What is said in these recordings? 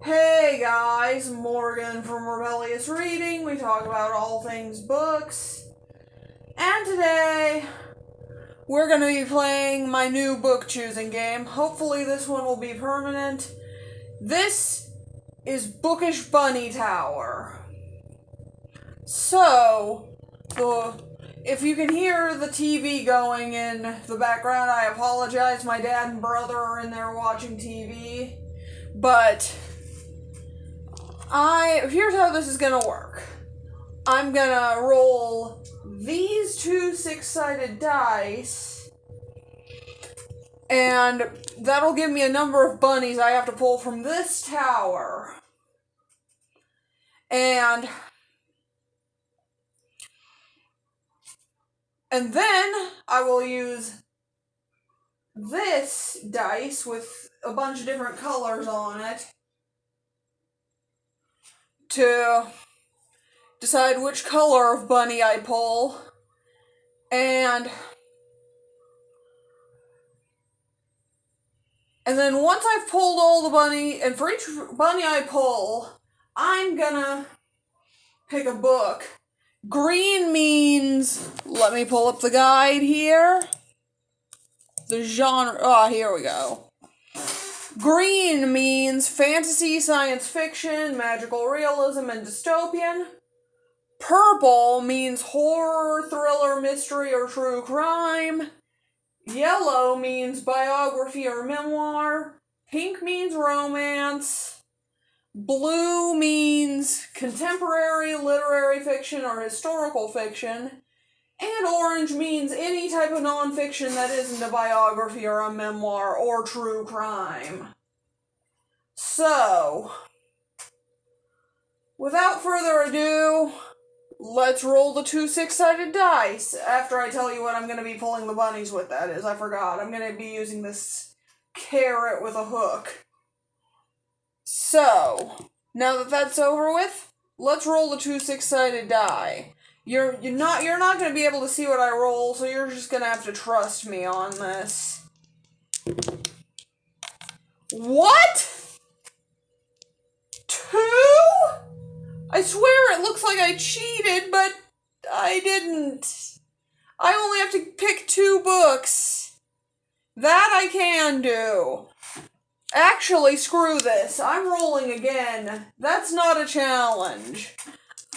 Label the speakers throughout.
Speaker 1: Hey guys, Morgan from Rebellious Reading. We talk about all things books. And today, we're going to be playing my new book choosing game. Hopefully this one will be permanent. This is Bookish Bunny Tower. So, if you can hear the TV going in the background, I apologize. My dad and brother are in there watching TV. But here's how this is gonna work. I'm gonna roll these two six-sided dice, and that'll give me a number of bunnies I have to pull from this tower. And then I will use this dice with a bunch of different colors on it to decide which color of bunny I pull. And then once I've pulled all the bunny, and for each bunny I pull, I'm gonna pick a book. Green means, let me pull up the guide here. The genre, here we go. Green means fantasy, science fiction, magical realism, and dystopian. Purple means horror, thriller, mystery, or true crime. Yellow means biography or memoir. Pink means romance. Blue means contemporary, literary fiction, or historical fiction. And orange means any type of nonfiction that isn't a biography or a memoir or true crime. So, without further ado, let's roll the two six-sided dice. After I tell you what I'm going to be pulling the bunnies with, that is. I forgot. I'm going to be using this carrot with a hook. So, now that that's over with, let's roll the two six-sided die. You're not going to be able to see what I roll, so you're just going to have to trust me on this. What? 2? I swear it looks like I cheated, but I didn't. I only have to pick 2 books. That I can do. Actually, screw this. I'm rolling again. That's not a challenge.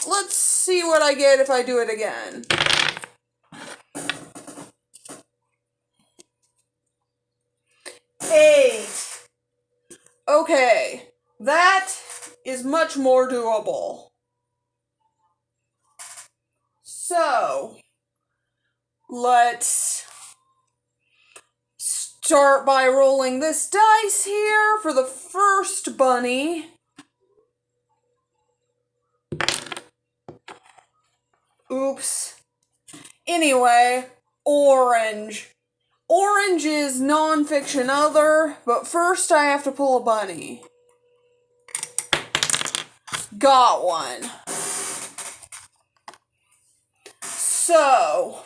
Speaker 1: Let's see what I get if I do it again. Eight. Okay, that is much more doable. So, let's start by rolling this dice here for the first bunny. Oops. Anyway, orange. Orange is nonfiction other, but first I have to pull a bunny. Got one. So,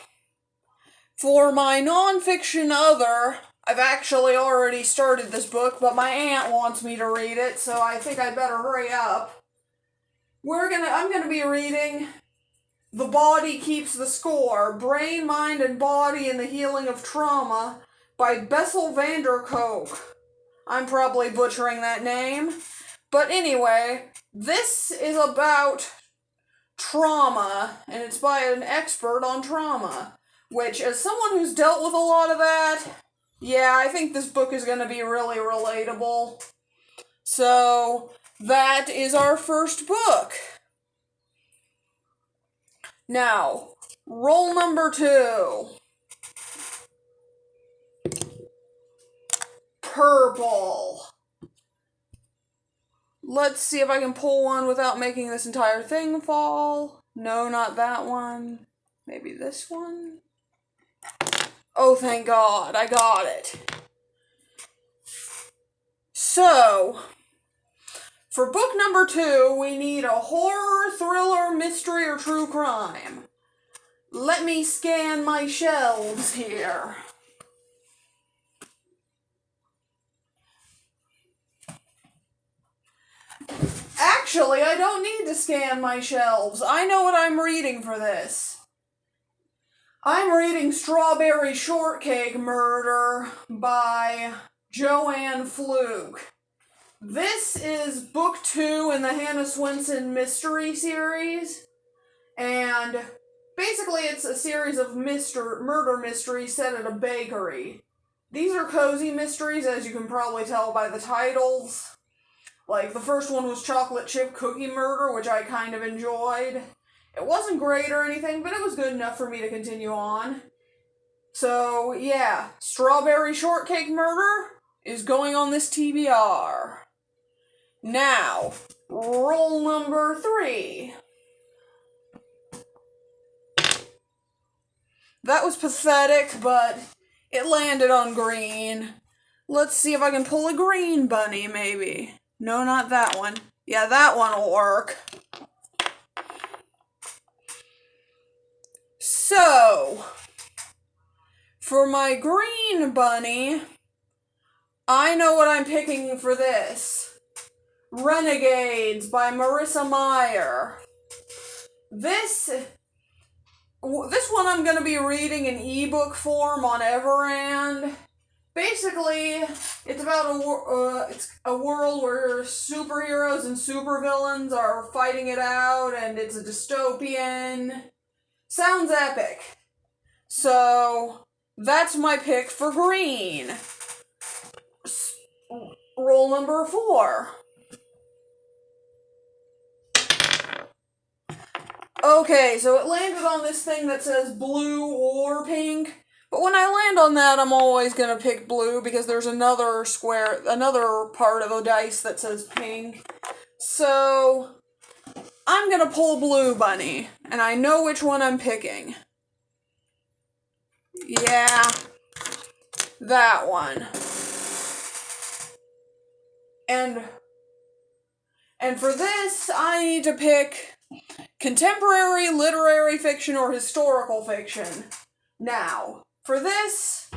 Speaker 1: for my nonfiction other, I've actually already started this book, but my aunt wants me to read it, so I think I better hurry up. I'm gonna be reading The Body Keeps the Score, Brain, Mind, and Body in the Healing of Trauma by Bessel van der Kolk. I'm probably butchering that name. But anyway, this is about trauma, and it's by an expert on trauma. Which, as someone who's dealt with a lot of that, yeah, I think this book is going to be really relatable. So, that is our first book. Now, roll number 2. Purple. Let's see if I can pull one without making this entire thing fall. No, not that one. Maybe this one? Oh, thank God, I got it. So, for book number 2, we need a horror, thriller, mystery, or true crime. Let me scan my shelves here. Actually, I don't need to scan my shelves. I know what I'm reading for this. I'm reading Strawberry Shortcake Murder by Joanne Fluke. This is book 2 in the Hannah Swenson mystery series, and basically it's a series of murder mysteries set at a bakery. These are cozy mysteries, as you can probably tell by the titles. Like, the first one was Chocolate Chip Cookie Murder, which I kind of enjoyed. It wasn't great or anything, but it was good enough for me to continue on. So, yeah, Strawberry Shortcake Murder is going on this TBR. Now, roll number 3. That was pathetic, but it landed on green. Let's see if I can pull a green bunny, maybe. No, not that one. Yeah, that one will work. So, for my green bunny, I know what I'm picking for this. Renegades by Marissa Meyer. This one I'm going to be reading in ebook form on Everand. Basically, it's about a world where superheroes and supervillains are fighting it out, and it's a dystopian. Sounds epic. So, that's my pick for green. Roll number 4. Okay, so it landed on this thing that says blue or pink. But when I land on that, I'm always going to pick blue because there's another part of the dice that says pink. So, I'm going to pull blue bunny, and I know which one I'm picking. Yeah, that one. And for this, I need to pick contemporary literary fiction or historical fiction. Now, for this,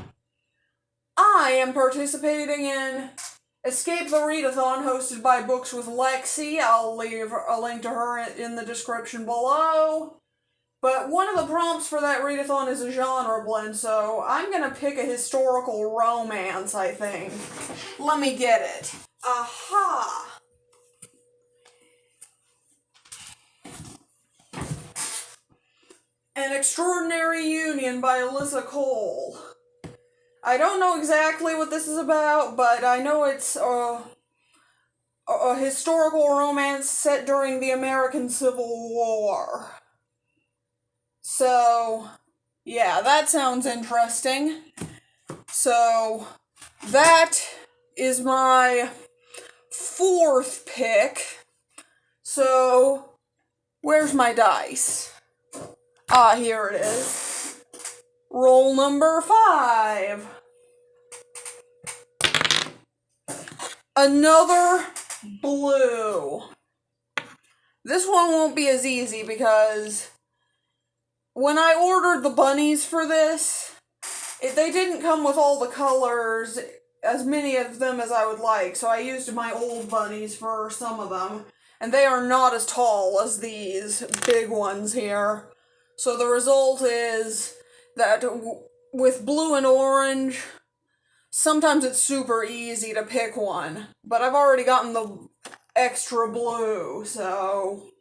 Speaker 1: I am participating in Escape the Readathon, hosted by Books with Lexi. I'll leave a link to her in the description below. But one of the prompts for that readathon is a genre blend, so I'm going to pick a historical romance, I think. Let me get it. Aha! An Extraordinary Union by Alyssa Cole. I don't know exactly what this is about, but I know it's a historical romance set during the American Civil War. So, yeah, that sounds interesting. So, that is my 4th pick. So, where's my dice? Ah, here it is. Roll number 5. Another blue. This one won't be as easy because when I ordered the bunnies for this, they didn't come with all the colors, as many of them as I would like, so I used my old bunnies for some of them, and they are not as tall as these big ones here. So the result is that with blue and orange, sometimes it's super easy to pick one, but I've already gotten the extra blue, so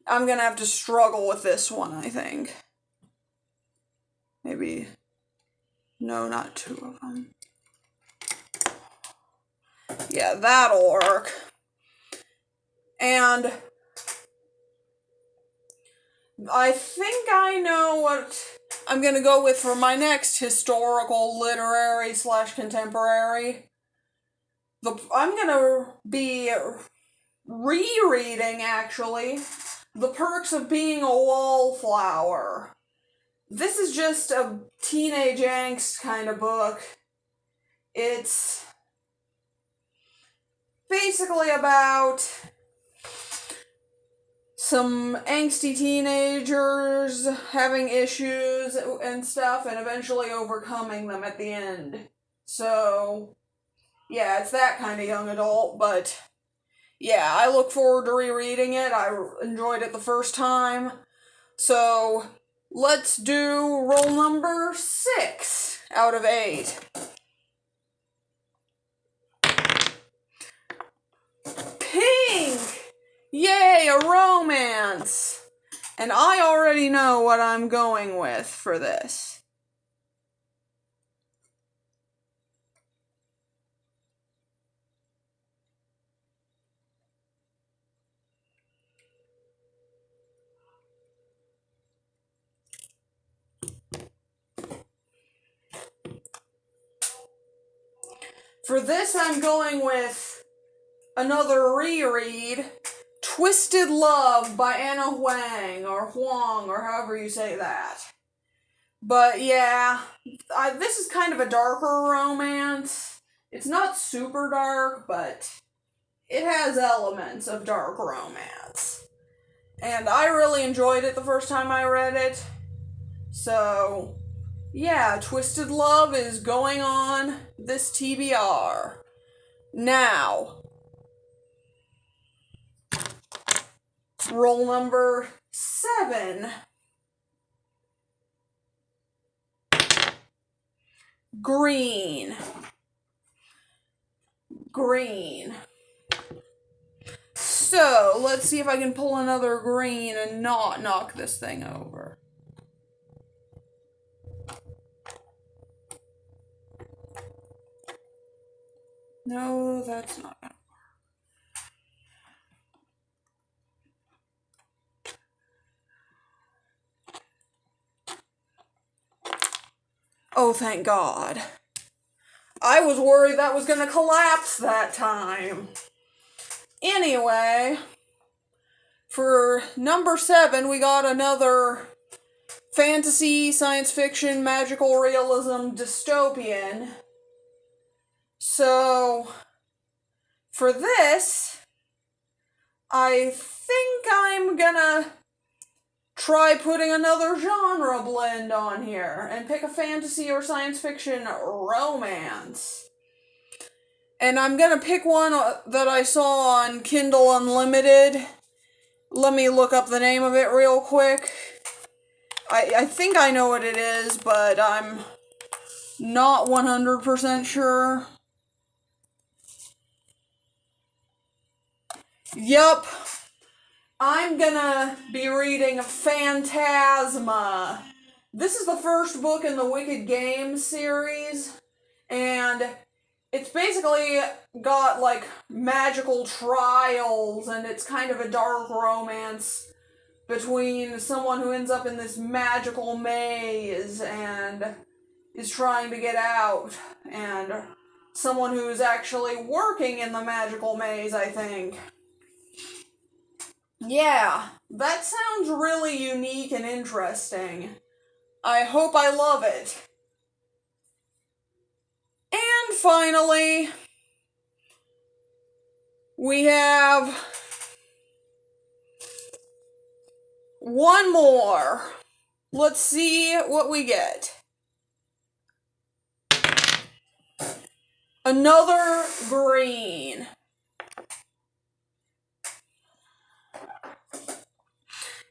Speaker 1: I'm gonna have to struggle with this one, I think. Maybe, no, not 2 of them. Yeah, that'll work. And I think I know what I'm going to go with for my next historical, literary / contemporary. I'm going to be rereading, actually, The Perks of Being a Wallflower. This is just a teenage angst kind of book. It's basically about some angsty teenagers having issues and stuff and eventually overcoming them at the end. So, yeah, it's that kind of young adult, but yeah, I look forward to rereading it. I enjoyed it the first time. So, let's do roll number 6 out of 8. Pink! Yay, a romance! And I already know what I'm going with for this. For this, I'm going with another reread, Twisted Love by Anna Huang, or however you say that. But yeah, this is kind of a darker romance. It's not super dark, but it has elements of dark romance. And I really enjoyed it the first time I read it. So, yeah, Twisted Love is going on this TBR. Now, roll number 7. Green. So, let's see if I can pull another green and not knock this thing over. No, that's not gonna work. Oh, thank God. I was worried that was gonna collapse that time. Anyway, for number 7, we got another fantasy, science fiction, magical realism, dystopian. So, for this, I think I'm gonna try putting another genre blend on here and pick a fantasy or science fiction romance. And I'm gonna pick one that I saw on Kindle Unlimited. Let me look up the name of it real quick. I think I know what it is, but I'm not 100% sure. Yup. I'm gonna be reading Phantasma. This is the first book in the Wicked Games series, and it's basically got, like, magical trials, and it's kind of a dark romance between someone who ends up in this magical maze and is trying to get out, and someone who is actually working in the magical maze, I think. Yeah, that sounds really unique and interesting. I hope I love it. And finally, we have one more. Let's see what we get. Another green.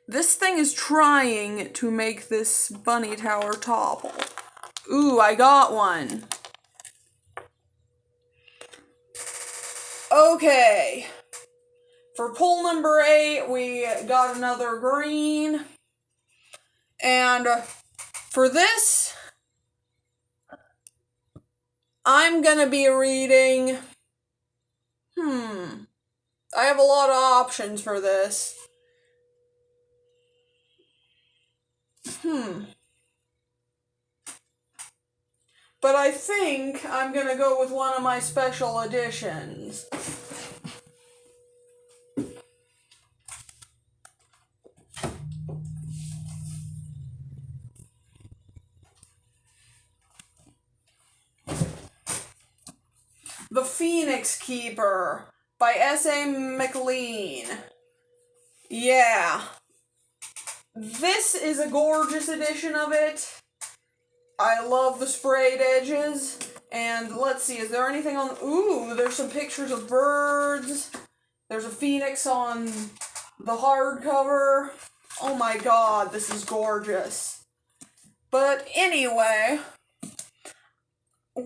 Speaker 1: This thing is trying to make this bunny tower topple. Ooh, I got one. Okay. For pull number 8, we got another green. And for this, I'm gonna be reading... I have a lot of options for this. But I think I'm gonna go with one of my special editions. The Phoenix Keeper by S.A. McLean. Yeah. This is a gorgeous edition of it. I love the sprayed edges. And let's see, is there anything on... Ooh, there's some pictures of birds. There's a phoenix on the hardcover. Oh my god, this is gorgeous. But anyway,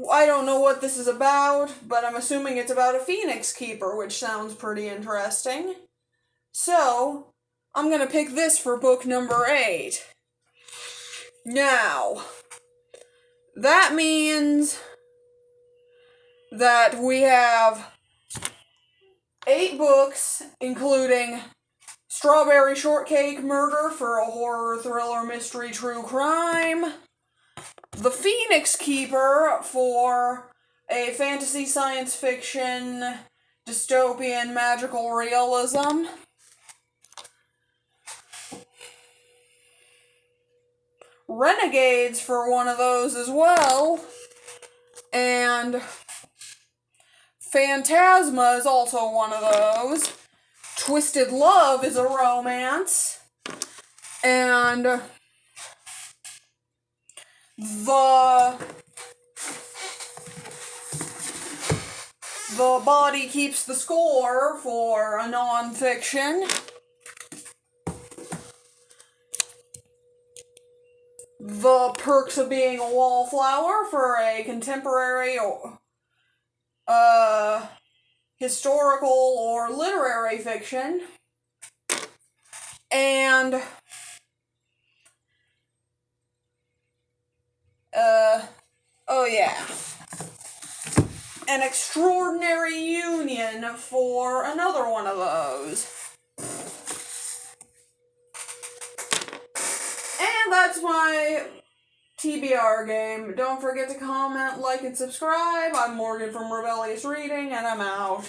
Speaker 1: I don't know what this is about, but I'm assuming it's about a Phoenix Keeper, which sounds pretty interesting. So, I'm gonna pick this for book number 8. Now, that means that we have 8 books, including Strawberry Shortcake Murder for a horror, thriller, mystery, true crime, The Phoenix Keeper for a fantasy, science fiction, dystopian, magical realism, Renegades for one of those as well, and Phantasma is also one of those. Twisted Love is a romance, and The Body Keeps the Score for a nonfiction. The Perks of Being a Wallflower for a contemporary historical or literary fiction. And oh yeah, An Extraordinary Union for another one of those. And that's my TBR game. Don't forget to comment, like, and subscribe. I'm Morgan from Rebellious Reading, and I'm out.